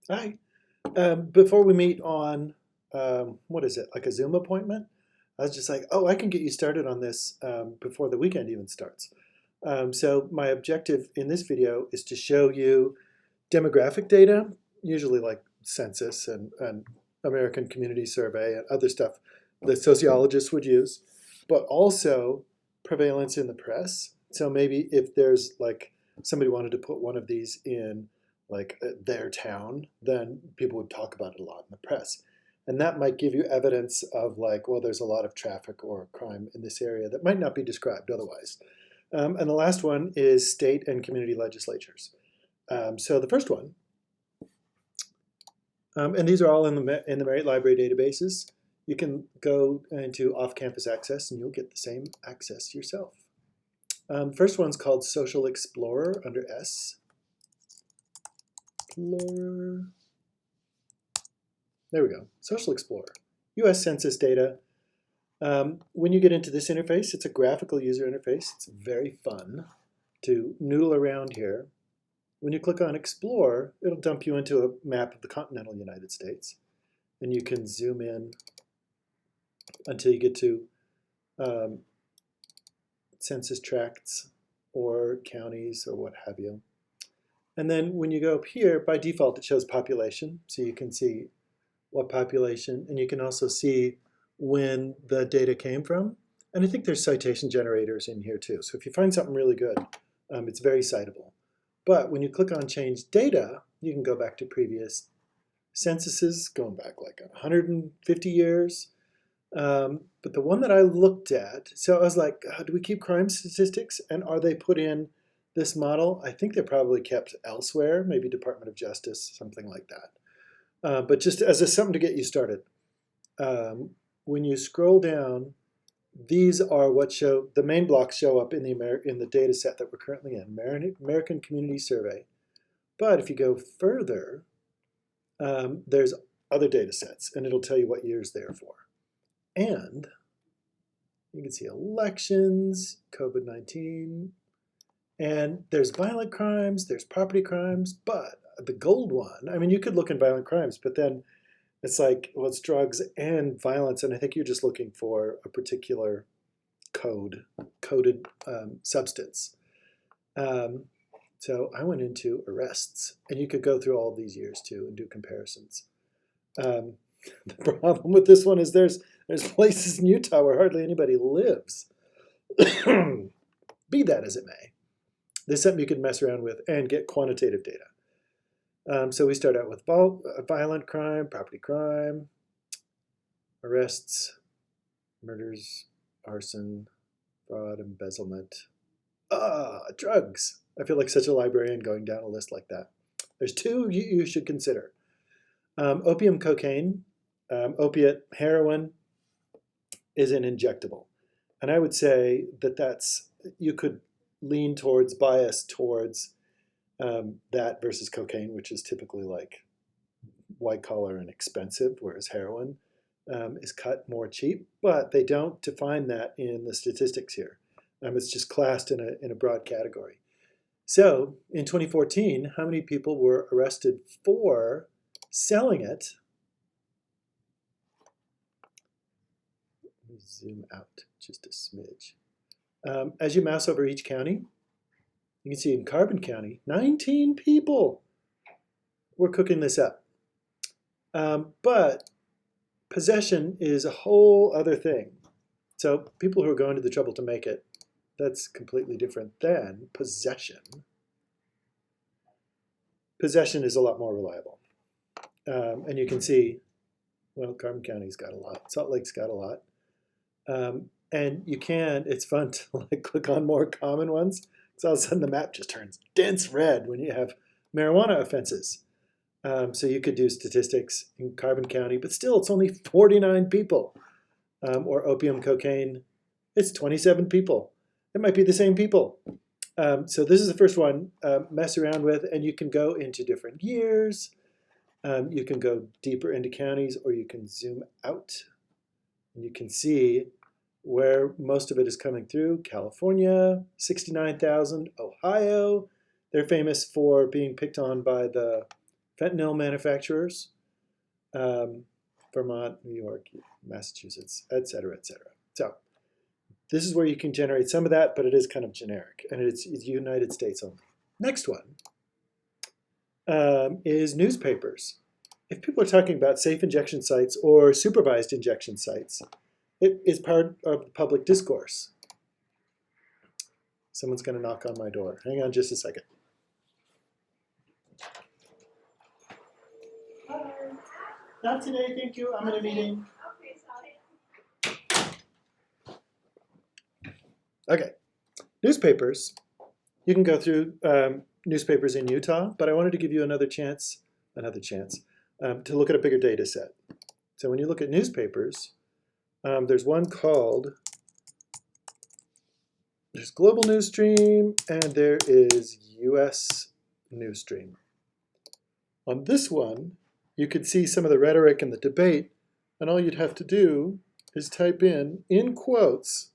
Hi. Before we meet on, what is it, like a Zoom appointment? I was just like, oh, I can get you started on this before the weekend even starts. So my objective in this video is to show you demographic data, usually like census and American Community Survey and other stuff that sociologists would use, but also prevalence in the press. So maybe if there's like somebody wanted to put one of these in like their town, then people would talk about it a lot in the press. And that might give you evidence of like, well, there's a lot of traffic or crime in this area that might not be described otherwise. And the last one is state and community legislatures. So the first one, and these are all in the Merit Library databases. You can go into off-campus access and you'll get the same access yourself. First one's called Social Explorer under S. Explorer. There we go. Social Explorer. US Census data. When you get into this interface, it's a graphical user interface. It's very fun to noodle around here. When you click on Explore, it'll dump you into a map of the continental United States. And you can zoom in until you get to census tracts or counties or what have you. And then when you go up here, by default, it shows population. So you can see what population, and you can also see when the data came from. And I think there's citation generators in here too. So if you find something really good, it's very citable. But when you click on change data, you can go back to previous censuses, going back like 150 years. But the one that I looked at, so I was like, do we keep crime statistics? And are they put in this model? I think they're probably kept elsewhere, maybe Department of Justice, something like that. But just as something to get you started, when you scroll down, these are what show, the main blocks show up in the data set that we're currently in, American Community Survey. But if you go further, there's other data sets, and it'll tell you what years they're for. And you can see elections, COVID-19, and there's violent crimes, there's property crimes, but the gold one, I mean, you could look in violent crimes, but then it's like, well, it's drugs and violence, and I think you're just looking for a particular coded substance. So I went into arrests, and you could go through all these years too and do comparisons. The problem with this one is there's places in Utah where hardly anybody lives. Be that as it may, there's something you can mess around with and get quantitative data. So we start out with violent crime, property crime, arrests, murders, arson, fraud, embezzlement. Drugs. I feel like such a librarian going down a list like that. There's two you should consider. Opium, cocaine, opiate, heroin is an injectable. And I would say that you could lean towards, bias towards that versus cocaine, which is typically like white collar and expensive, whereas heroin is cut more cheap, but they don't define that in the statistics here. It's just classed in a broad category. So in 2014, how many people were arrested for selling it? Let me zoom out just a smidge. As you mouse over each county, you can see in Carbon County, 19 people were cooking this up. But possession is a whole other thing. So people who are going to the trouble to make it, that's completely different than possession. Possession is a lot more reliable. And you can see, well, Carbon County's got a lot. Salt Lake's got a lot. And you can, it's fun to like click on more common ones. So all of a sudden the map just turns dense red when you have marijuana offenses. So you could do statistics in Carbon County, but still it's only 49 people. Or opium, cocaine, it's 27 people. It might be the same people. So this is the first one, mess around with, and you can go into different years. You can go deeper into counties, or you can zoom out. And you can see where most of it is coming through. California, 69,000. Ohio, they're famous for being picked on by the fentanyl manufacturers, Vermont, New York, Massachusetts, et cetera, et cetera. So this is where you can generate some of that, but it is kind of generic, and it's United States only. Next one is newspapers. If people are talking about safe injection sites or supervised injection sites, it is part of the public discourse. Someone's going to knock on my door. Hang on just a second. Hi. Not today, thank you. I'm in a meeting. Okay. Newspapers. You can go through newspapers in Utah, but I wanted to give you another chance to look at a bigger data set. So when you look at newspapers, there's one called, there's Global News Stream, and there is US News Stream. On this one, you could see some of the rhetoric and the debate, and all you'd have to do is type in quotes,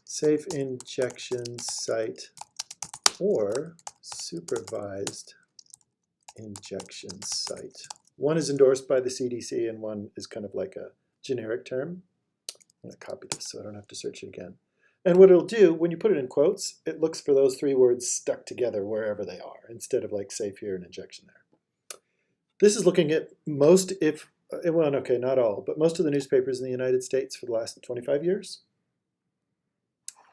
safe injection site or supervised injection site. One is endorsed by the CDC and one is kind of like a generic term. I'm going to copy this so I don't have to search it again. And what it'll do, when you put it in quotes, it looks for those three words stuck together wherever they are, instead of like safe here and injection there. This is looking at most, well, okay, not all, but most of the newspapers in the United States for the last 25 years.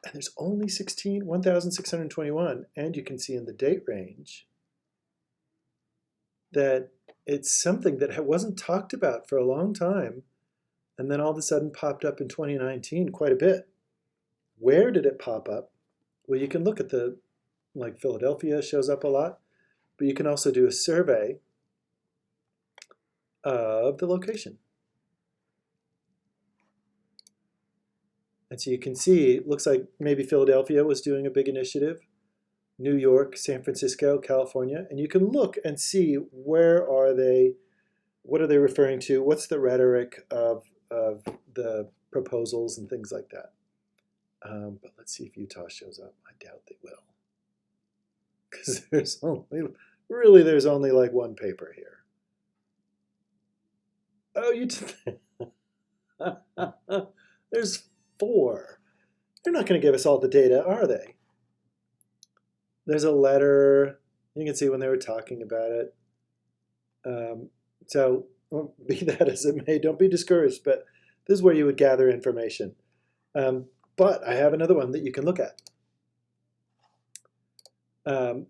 And there's only 1,621, and you can see in the date range that it's something that wasn't talked about for a long time, and then all of a sudden popped up in 2019 quite a bit. Where did it pop up? Well, you can look at like Philadelphia shows up a lot, but you can also do a survey of the location. And so you can see, it looks like maybe Philadelphia was doing a big initiative, New York, San Francisco, California, and you can look and see where are they, what are they referring to, what's the rhetoric of the proposals and things like that. But let's see if Utah shows up. I doubt they will, because there's only like one paper here. Oh, there's 4. They're not going to give us all the data, are they? There's a letter. You can see when they were talking about it. So be that as it may, don't be discouraged, but this is where you would gather information. But I have another one that you can look at. The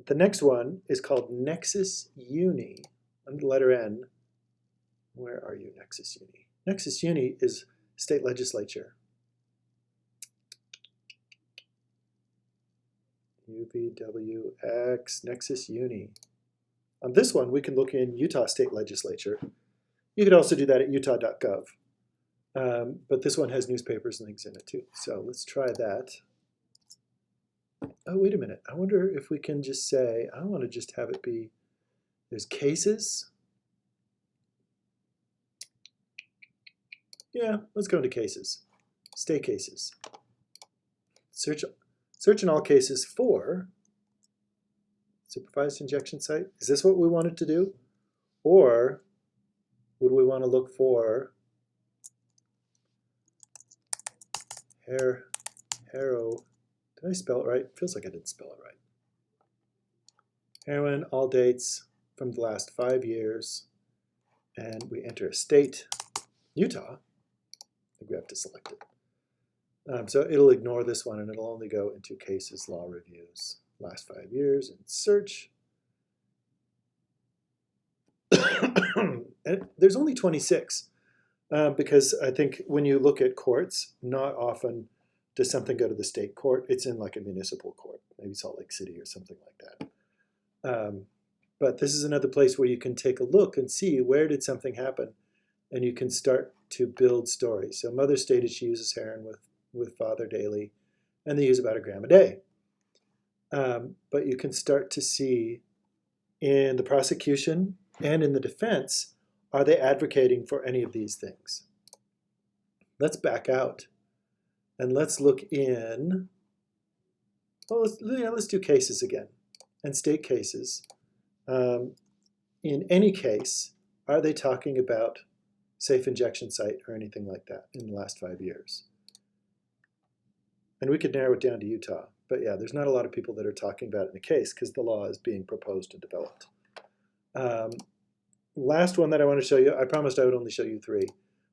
next one is called Nexus Uni, and the letter N. Where are you, Nexus Uni? Nexus Uni is state legislature. UVWX, Nexus Uni. On this one, we can look in Utah State Legislature. You could also do that at utah.gov. But this one has newspapers and things in it too. So let's try that. Oh, wait a minute. I wonder if we can just say, I want to just have it be, there's cases. Yeah, let's go into cases. State cases. Search in all cases for supervised injection site. Is this what we wanted to do? Or would we want to look for Hero? Did I spell it right? Feels like I didn't spell it right. Heroin, all dates from the last 5 years. And we enter a state, Utah. I think we have to select it. So it'll ignore this one and it'll only go into cases, law reviews, last 5 years, and search. And there's only 26 because I think when you look at courts, not often does something go to the state court. It's in like a municipal court, maybe Salt Lake City or something like that. But this is another place where you can take a look and see where did something happen, and you can start to build stories. So mother stated she uses heroin with father daily, and they use about 1 gram a day. But you can start to see in the prosecution and in the defense, are they advocating for any of these things? Let's back out and let's look in, well, let's do cases again and state cases. in any case, are they talking about safe injection site or anything like that in the last 5 years? And we could narrow it down to Utah. But yeah, there's not a lot of people that are talking about it in a case because the law is being proposed and developed. Last one that I want to show you, I promised I would only show you 3.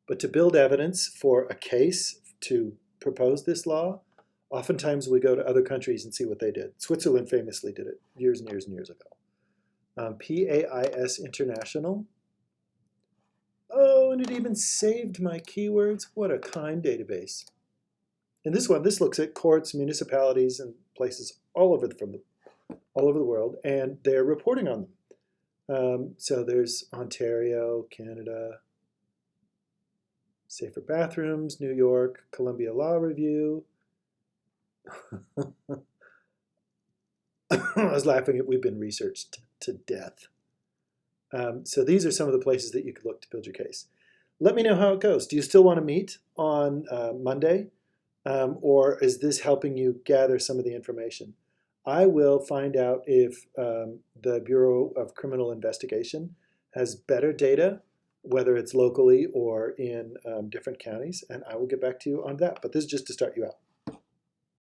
But to build evidence for a case to propose this law, oftentimes we go to other countries and see what they did. Switzerland famously did it years and years and years ago. PAIS International. Oh, and it even saved my keywords. What a kind database. And this one, this looks at courts, municipalities, and places all over the world, and they're reporting on them. So there's Ontario, Canada, Safer Bathrooms, New York, Columbia Law Review. I was laughing at we've been researched to death. So these are some of the places that you could look to build your case. Let me know how it goes. Do you still want to meet on Monday? Or is this helping you gather some of the information? I will find out if the Bureau of Criminal Investigation has better data, whether it's locally or in different counties, and I will get back to you on that. But this is just to start you out.